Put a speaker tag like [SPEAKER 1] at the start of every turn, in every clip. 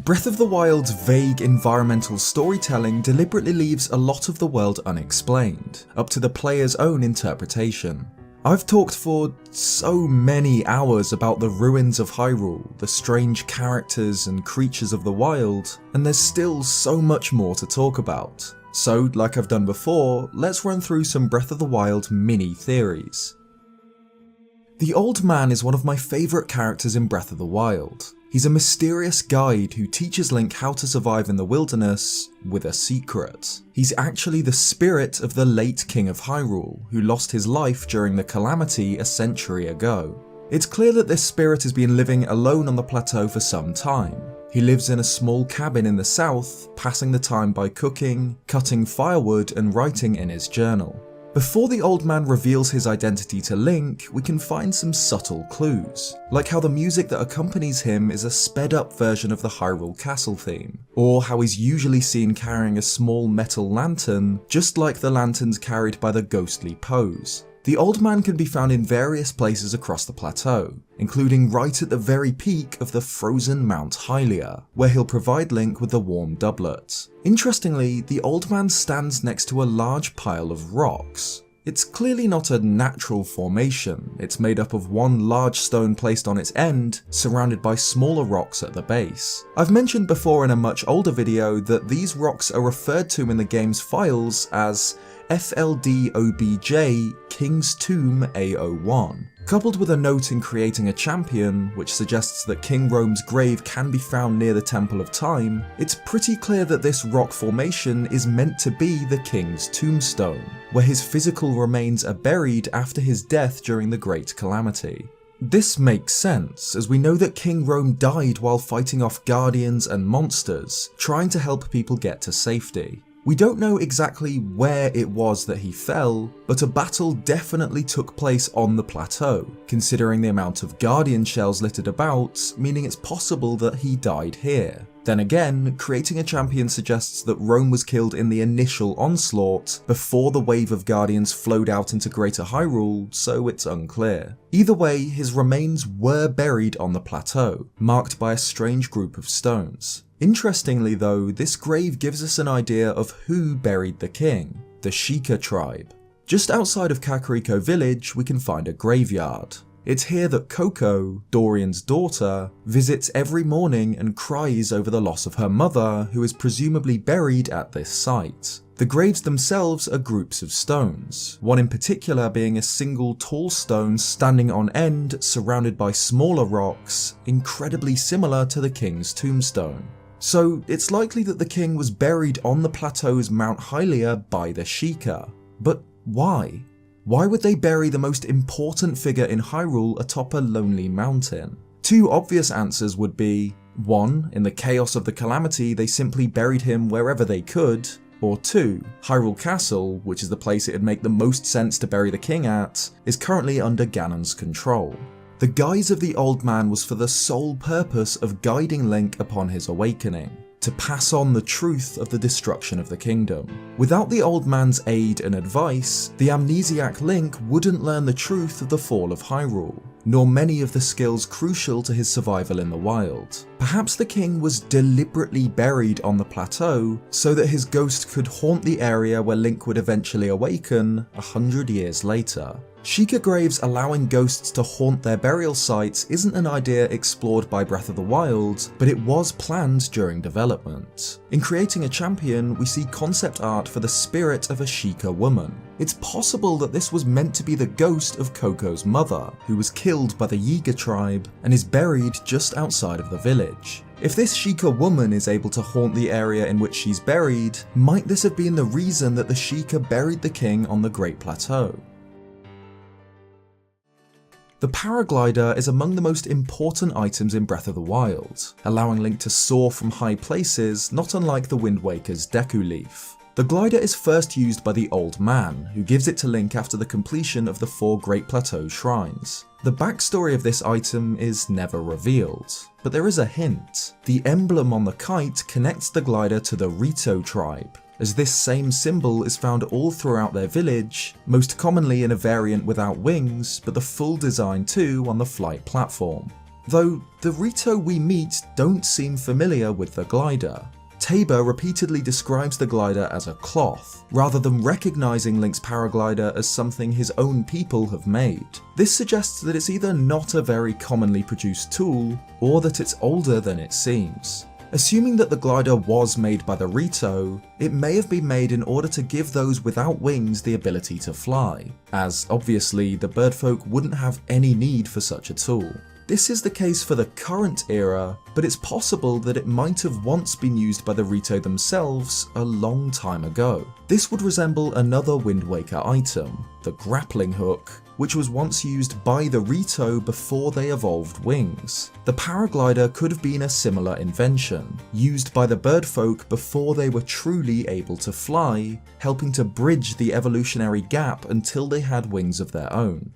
[SPEAKER 1] Breath of the Wild's vague environmental storytelling deliberately leaves a lot of the world unexplained, up to the player's own interpretation. I've talked for so many hours about the ruins of Hyrule, the strange characters and creatures of the wild, and there's still so much more to talk about. So, like I've done before, let's run through some Breath of the Wild mini-theories. The Old Man is one of my favourite characters in Breath of the Wild. He's a mysterious guide who teaches Link how to survive in the wilderness with a secret. He's actually the spirit of the late King of Hyrule, who lost his life during the Calamity a century ago. It's clear that this spirit has been living alone on the plateau for some time. He lives in a small cabin in the south, passing the time by cooking, cutting firewood and writing in his journal. Before the Old Man reveals his identity to Link, we can find some subtle clues, like how the music that accompanies him is a sped up version of the Hyrule Castle theme, or how he's usually seen carrying a small metal lantern, just like the lanterns carried by the ghostly Pose. The Old Man can be found in various places across the plateau, including right at the very peak of the frozen Mount Hylia, where he'll provide Link with the warm doublet. Interestingly, the Old Man stands next to a large pile of rocks. It's clearly not a natural formation, it's made up of one large stone placed on its end, surrounded by smaller rocks at the base. I've mentioned before in a much older video that these rocks are referred to in the game's files as FLDOBJ King's Tomb A01. Coupled with a note in creating a champion, which suggests that King Rhoam's grave can be found near the Temple of Time, it's pretty clear that this rock formation is meant to be the King's tombstone, where his physical remains are buried after his death during the Great Calamity. This makes sense, as we know that King Rhoam died while fighting off guardians and monsters, trying to help people get to safety. We don't know exactly where it was that he fell, but a battle definitely took place on the plateau, considering the amount of Guardian shells littered about, meaning it's possible that he died here. Then again, creating a champion suggests that Rhoam was killed in the initial onslaught, before the wave of Guardians flowed out into Greater Hyrule, so it's unclear. Either way, his remains were buried on the plateau, marked by a strange group of stones. Interestingly though, this grave gives us an idea of who buried the king, the Sheikah tribe. Just outside of Kakariko village, we can find a graveyard. It's here that Koco, Dorian's daughter, visits every morning and cries over the loss of her mother, who is presumably buried at this site. The graves themselves are groups of stones, one in particular being a single tall stone standing on end surrounded by smaller rocks, incredibly similar to the king's tombstone. So it's likely that the king was buried on the plateau's Mount Hylia by the Sheikah. But why? Why would they bury the most important figure in Hyrule atop a lonely mountain? Two obvious answers would be, 1. In the chaos of the Calamity they simply buried him wherever they could, or 2. Hyrule Castle, which is the place it would make the most sense to bury the king at, is currently under Ganon's control. The guise of the Old Man was for the sole purpose of guiding Link upon his awakening, to pass on the truth of the destruction of the kingdom. Without the Old Man's aid and advice, the amnesiac Link wouldn't learn the truth of the fall of Hyrule, nor many of the skills crucial to his survival in the wild. Perhaps the king was deliberately buried on the plateau so that his ghost could haunt the area where Link would eventually awaken 100 years later. Sheikah graves allowing ghosts to haunt their burial sites isn't an idea explored by Breath of the Wild, but it was planned during development. In creating a champion, we see concept art for the spirit of a Sheikah woman. It's possible that this was meant to be the ghost of Koco's mother, who was killed by the Yiga tribe and is buried just outside of the village. If this Sheikah woman is able to haunt the area in which she's buried, might this have been the reason that the Sheikah buried the king on the Great Plateau? The paraglider is among the most important items in Breath of the Wild, allowing Link to soar from high places, not unlike the Wind Waker's Deku Leaf. The glider is first used by the Old Man, who gives it to Link after the completion of the 4 Great Plateau shrines. The backstory of this item is never revealed, but there is a hint. The emblem on the kite connects the glider to the Rito tribe, as this same symbol is found all throughout their village, most commonly in a variant without wings, but the full design too on the flight platform. Though the Rito we meet don't seem familiar with the glider. Tabor repeatedly describes the glider as a cloth, rather than recognizing Link's paraglider as something his own people have made. This suggests that it's either not a very commonly produced tool, or that it's older than it seems. Assuming that the glider was made by the Rito, it may have been made in order to give those without wings the ability to fly, as obviously the birdfolk wouldn't have any need for such a tool. This is the case for the current era, but it's possible that it might have once been used by the Rito themselves a long time ago. This would resemble another Wind Waker item, the grappling hook, which was once used by the Rito before they evolved wings. The paraglider could have been a similar invention, used by the birdfolk before they were truly able to fly, helping to bridge the evolutionary gap until they had wings of their own.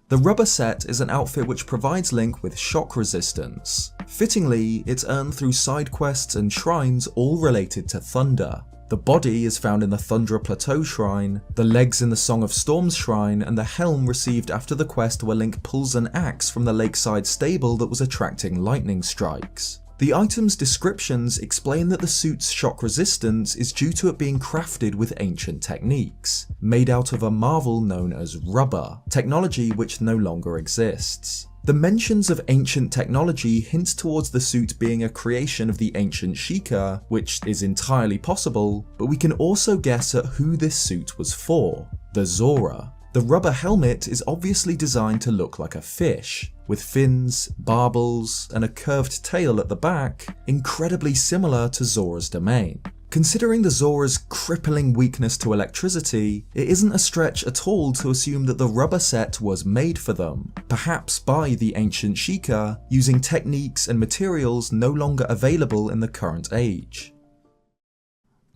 [SPEAKER 1] The rubber set is an outfit which provides Link with shock resistance. Fittingly, it's earned through side quests and shrines all related to thunder. The body is found in the Thundra Plateau Shrine, the legs in the Song of Storms Shrine, and the helm received after the quest where Link pulls an axe from the lakeside stable that was attracting lightning strikes. The item's descriptions explain that the suit's shock resistance is due to it being crafted with ancient techniques, made out of a marvel known as rubber, technology which no longer exists. The mentions of ancient technology hint towards the suit being a creation of the ancient Sheikah, which is entirely possible, but we can also guess at who this suit was for: the Zora. The rubber helmet is obviously designed to look like a fish, with fins, barbels, and a curved tail at the back, incredibly similar to Zora's domain. Considering the Zora's crippling weakness to electricity, it isn't a stretch at all to assume that the rubber set was made for them, perhaps by the ancient Sheikah, using techniques and materials no longer available in the current age.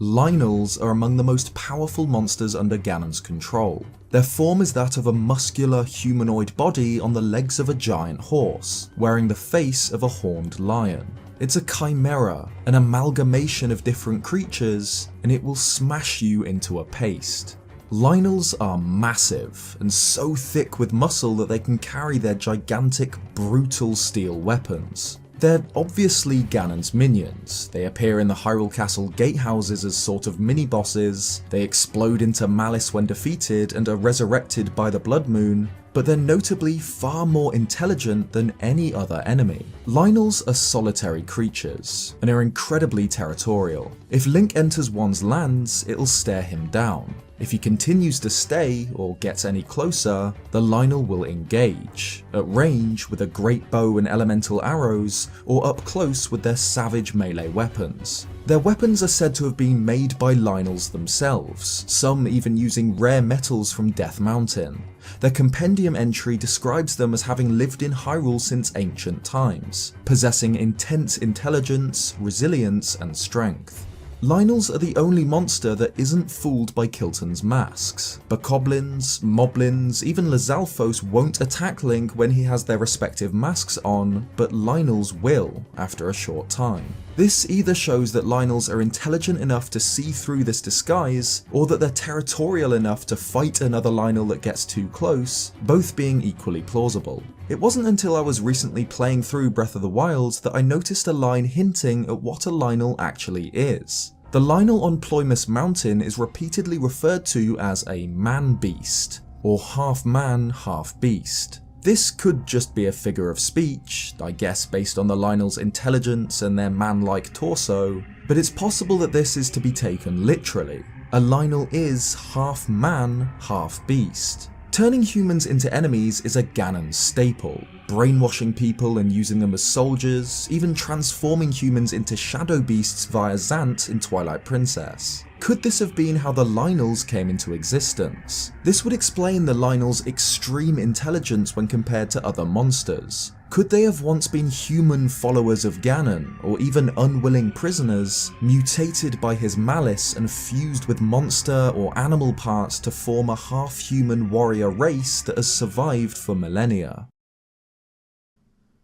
[SPEAKER 1] Lynels are among the most powerful monsters under Ganon's control. Their form is that of a muscular humanoid body on the legs of a giant horse, wearing the face of a horned lion. It's a chimera, an amalgamation of different creatures, and it will smash you into a paste. Lynels are massive, and so thick with muscle that they can carry their gigantic, brutal steel weapons. They're obviously Ganon's minions. They appear in the Hyrule Castle gatehouses as sort of mini-bosses, they explode into malice when defeated and are resurrected by the Blood Moon, but they're notably far more intelligent than any other enemy. Lynels are solitary creatures, and are incredibly territorial. If Link enters one's lands, it'll stare him down. If he continues to stay, or gets any closer, the Lynel will engage, at range with a great bow and elemental arrows, or up close with their savage melee weapons. Their weapons are said to have been made by Lynels themselves, some even using rare metals from Death Mountain. Their compendium entry describes them as having lived in Hyrule since ancient times, possessing intense intelligence, resilience, and strength. Lynels are the only monster that isn't fooled by Kilton's masks. Bokoblins, Moblins, even Lizalfos won't attack Link when he has their respective masks on, but Lynels will after a short time. This either shows that Lynels are intelligent enough to see through this disguise, or that they're territorial enough to fight another Lynel that gets too close, both being equally plausible. It wasn't until I was recently playing through Breath of the Wild that I noticed a line hinting at what a Lynel actually is. The Lynel on Ploymus Mountain is repeatedly referred to as a man-beast, or half-man, half-beast. This could just be a figure of speech, I guess based on the Lynel's intelligence and their man-like torso, but it's possible that this is to be taken literally. A Lynel is half-man, half-beast. Turning humans into enemies is a Ganon staple, brainwashing people and using them as soldiers, even transforming humans into shadow beasts via Zant in Twilight Princess. Could this have been how the Lynels came into existence? This would explain the Lynels' extreme intelligence when compared to other monsters. Could they have once been human followers of Ganon, or even unwilling prisoners, mutated by his malice and fused with monster or animal parts to form a half-human warrior race that has survived for millennia?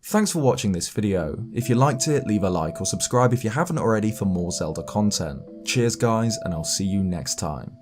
[SPEAKER 1] Thanks for watching this video. If you liked it, leave a like or subscribe if you haven't already for more Zelda content. Cheers guys, and I'll see you next time.